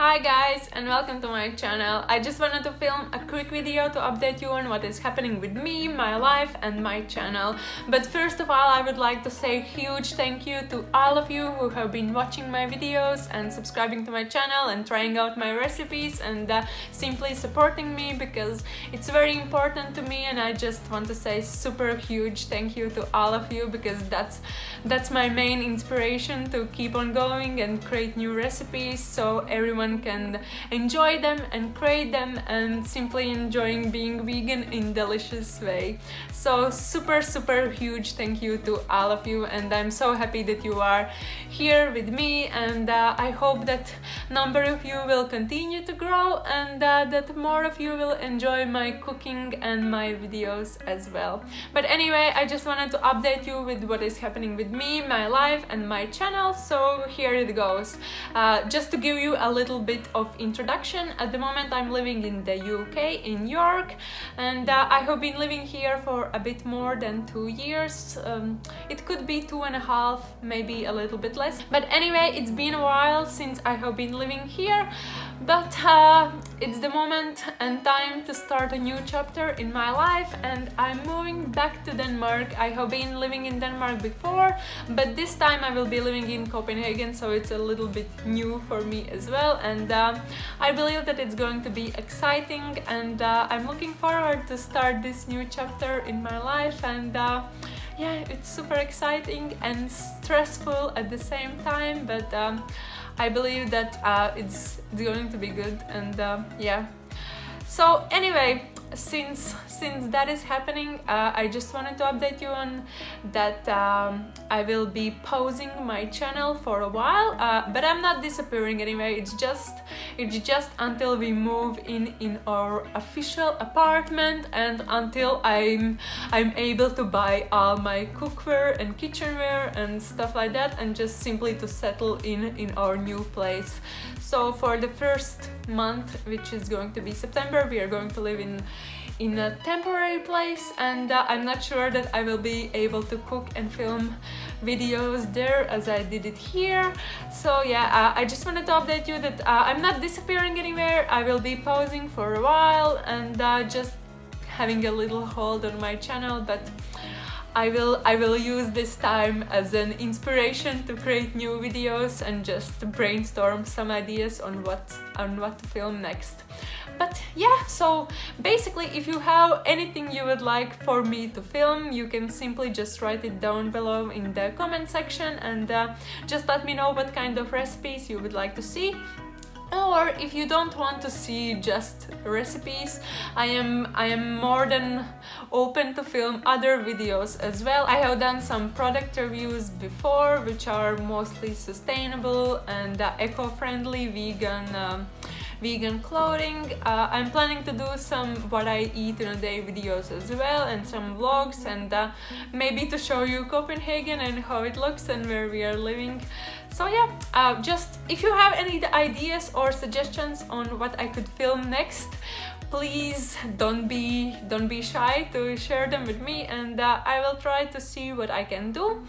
Hi guys, and welcome to my channel. I just wanted to film a quick video to update you on what is happening with me, my life and my channel. But first of all, I would like to say a huge thank you to all of you who have been watching my videos and subscribing to my channel and trying out my recipes and simply supporting me, because it's very important to me, and I just want to say super huge thank you to all of you, because that's my main inspiration to keep on going and create new recipes so everyone can enjoy them and create them and simply enjoying being vegan in delicious way. So super huge thank you to all of you, and I'm so happy that you are here with me, and I hope that number of you will continue to grow and that more of you will enjoy my cooking and my videos as well. But anyway, I just wanted to update you with what is happening with me, my life and my channel, so here it goes. Just to give you a little bit of introduction, at the moment I'm living in the UK, in York, and I have been living here for a bit more than 2 years. It could be 2.5, maybe a little bit less, but anyway, it's been a while since I have been living here, but it's the moment and time to start a new chapter in my life, and I'm moving back to Denmark. I have been living in Denmark before, but this time I will be living in Copenhagen, so it's a little bit new for me as well, and I believe that it's going to be exciting, and I'm looking forward to start this new chapter in my life, and yeah, it's super exciting and stressful at the same time, but I believe that it's going to be good, and yeah. So anyway, since that is happening, I just wanted to update you on that I will be pausing my channel for a while, but I'm not disappearing anyway. It's just until we move in our official apartment, and until I'm able to buy all my cookware and kitchenware and stuff like that, and just simply to settle in our new place. So for the first month, which is going to be September, we are going to live in a temporary place, and I'm not sure that I will be able to cook and film videos there as I did it here. So yeah, I just wanted to update you that I'm not disappearing anywhere. I will be pausing for a while and just having a little hold on my channel, but I will use this time as an inspiration to create new videos and just brainstorm some ideas on what to film next. But yeah, so basically, if you have anything you would like for me to film, you can simply just write it down below in the comment section, and just let me know what kind of recipes you would like to see. Or if you don't want to see just recipes, I am more than open to film other videos as well. I have done some product reviews before, which are mostly sustainable and eco-friendly vegan clothing. I'm planning to do some what I eat in a day videos as well, and some vlogs, and maybe to show you Copenhagen and how it looks and where we are living. So yeah, just if you have any ideas or suggestions on what I could film next, please don't be shy to share them with me, and I will try to see what I can do.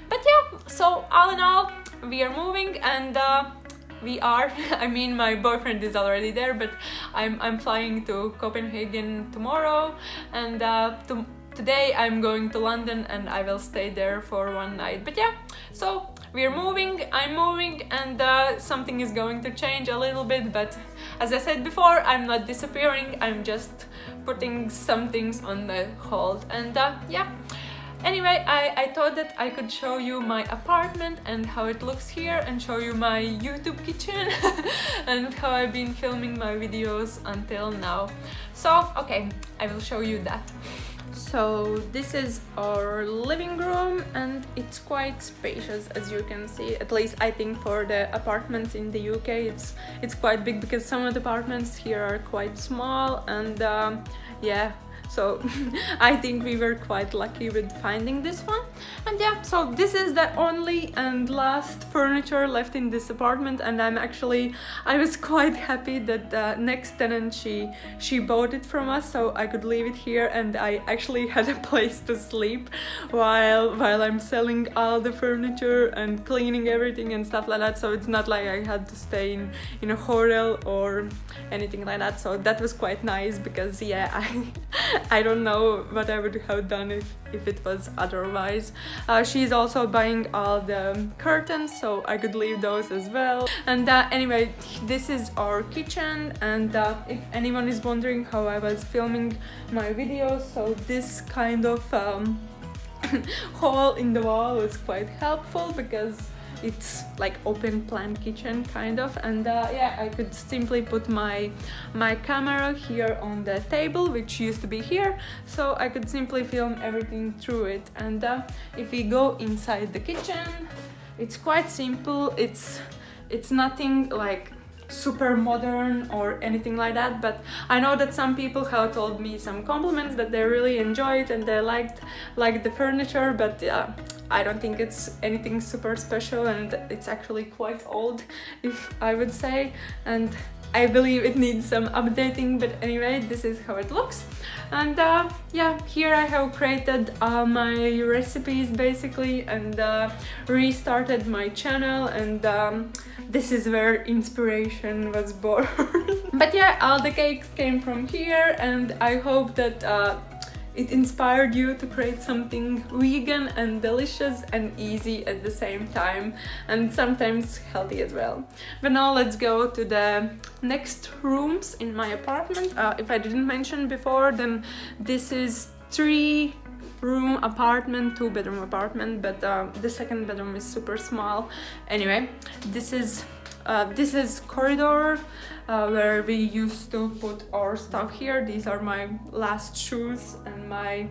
But yeah, so all in all, we are moving, and I mean, my boyfriend is already there, but I'm flying to Copenhagen tomorrow, and today I'm going to London, and I will stay there for one night. But yeah, so we're moving, I'm moving, and something is going to change a little bit, but as I said before, I'm not disappearing, I'm just putting some things on the hold, and yeah. Anyway, I thought that I could show you my apartment and how it looks here, and show you my YouTube kitchen and how I've been filming my videos until now. So, okay, I will show you that. So this is our living room, and it's quite spacious, as you can see. At least I think for the apartments in the UK it's quite big, because some of the apartments here are quite small, and yeah, so I think we were quite lucky with finding this one. And yeah, so this is the only and last furniture left in this apartment, and I was quite happy that the next tenant, she bought it from us so I could leave it here, and I actually had a place to sleep while I'm selling all the furniture and cleaning everything and stuff like that. So it's not like I had to stay in a hotel or anything like that. So that was quite nice, because yeah, I don't know what I would have done if it was otherwise. She's also buying all the curtains, so I could leave those as well. And anyway, this is our kitchen, and if anyone is wondering how I was filming my videos, so this kind of hole in the wall was quite helpful, because it's like open plan kitchen kind of. And yeah, I could simply put my camera here on the table, which used to be here, so I could simply film everything through it. And if we go inside the kitchen, it's quite simple. It's nothing like super modern or anything like that, but I know that some people have told me some compliments that they really enjoy it and they liked the furniture, but I don't think it's anything super special, and it's actually quite old, if I would say, and I believe it needs some updating. But anyway, this is how it looks. And yeah, here I have created my recipes basically, and restarted my channel, and this is where inspiration was born. But yeah, all the cakes came from here, and I hope that it inspired you to create something vegan and delicious and easy at the same time, and sometimes healthy as well. But now let's go to the next rooms in my apartment. If I didn't mention before, then this is 3-room apartment, 2-bedroom apartment, but the second bedroom is super small. Anyway, this is corridor where we used to put our stuff here. These are my last shoes and my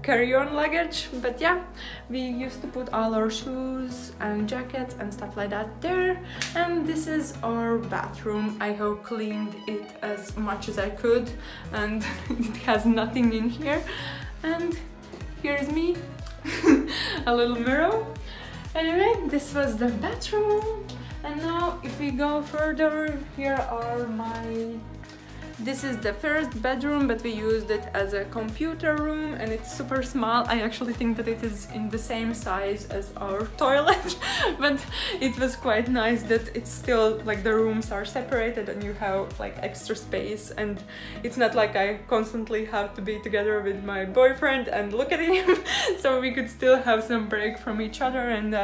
carry-on luggage. But yeah, we used to put all our shoes and jackets and stuff like that there. And this is our bathroom. I have cleaned it as much as I could, and it has nothing in here. And here's me, a little mirror. Anyway, this was the bathroom. And now if we go further, here are this is the first bedroom, but we used it as a computer room, and it's super small. I actually think that it is in the same size as our toilet, but it was quite nice that it's still like the rooms are separated and you have like extra space, and it's not like I constantly have to be together with my boyfriend and look at him. So we could still have some break from each other, and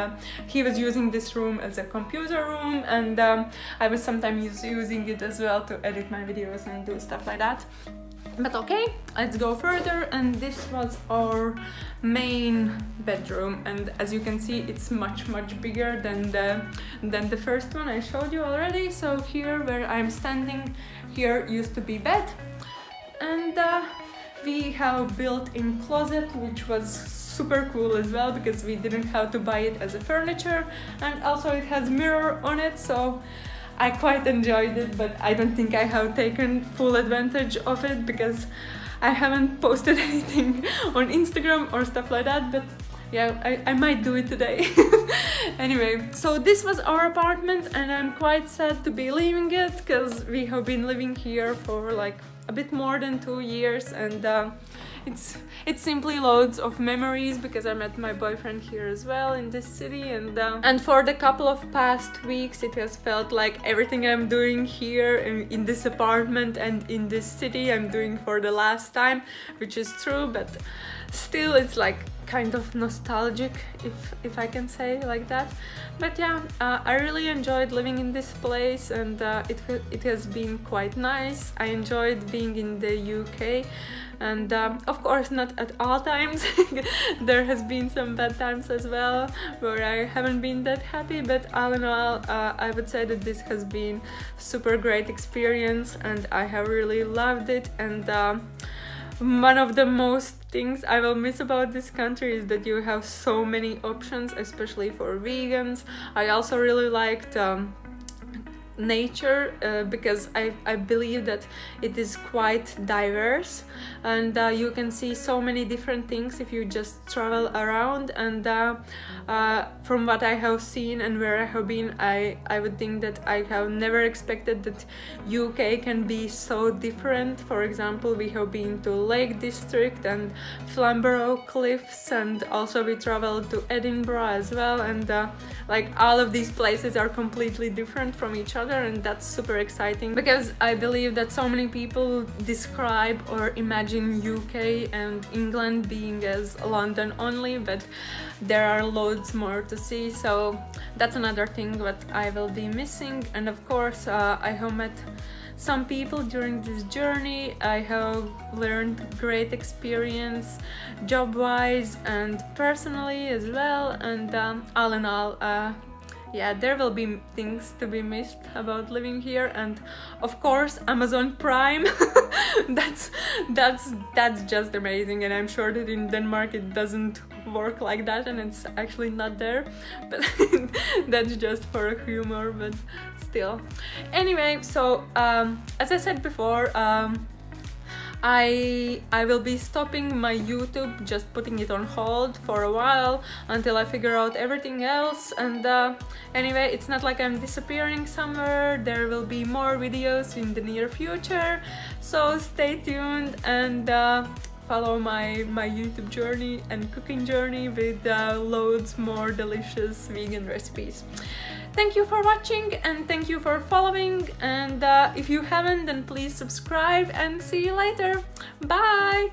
he was using this room as a computer room, and I was sometimes using it as well to edit my videos and do stuff like that. But okay, let's go further. And this was our main bedroom, and as you can see, it's much bigger than the first one I showed you already. So here where I'm standing, here used to be bed, and we have built-in closet, which was super cool as well, because we didn't have to buy it as a furniture, and also it has mirror on it, so I quite enjoyed it. But I don't think I have taken full advantage of it, because I haven't posted anything on Instagram or stuff like that, but yeah, I might do it today. Anyway, so this was our apartment, and I'm quite sad to be leaving it, because we have been living here for like a bit more than 2 years, and it's simply loads of memories, because I met my boyfriend here as well in this city, and for the couple of past weeks it has felt like everything I'm doing here in this apartment and in this city I'm doing for the last time, which is true, but still it's like kind of nostalgic, if I can say like that. But yeah, I really enjoyed living in this place, and it has been quite nice. I enjoyed being in the UK, and of course not at all times. There has been some bad times as well where I haven't been that happy, but all in all, I would say that this has been super great experience, and I have really loved it. And one of the most things I will miss about this country is that you have so many options, especially for vegans. I also really liked nature, because I believe that it is quite diverse, and you can see so many different things if you just travel around. And from what I have seen and where I have been, I would think that I have never expected that UK can be so different. For example, we have been to Lake District and Flamborough Cliffs, and also we traveled to Edinburgh as well, and like all of these places are completely different from each other, and that's super exciting because I believe that so many people describe or imagine UK and England being as London only, but there are loads more to see, so that's another thing what I will be missing. And of course I have met some people during this journey. I have learned great experience job-wise and personally as well, and all in all, yeah, there will be things to be missed about living here. And of course Amazon Prime, that's just amazing, and I'm sure that in Denmark it doesn't work like that and it's actually not there, but that's just for humor, but still. Anyway, so as I said before, I will be stopping my YouTube, just putting it on hold for a while until I figure out everything else. And anyway, it's not like I'm disappearing somewhere. There will be more videos in the near future, so stay tuned and follow my YouTube journey and cooking journey with loads more delicious vegan recipes. Thank you for watching and thank you for following, and if you haven't, then please subscribe, and see you later. Bye!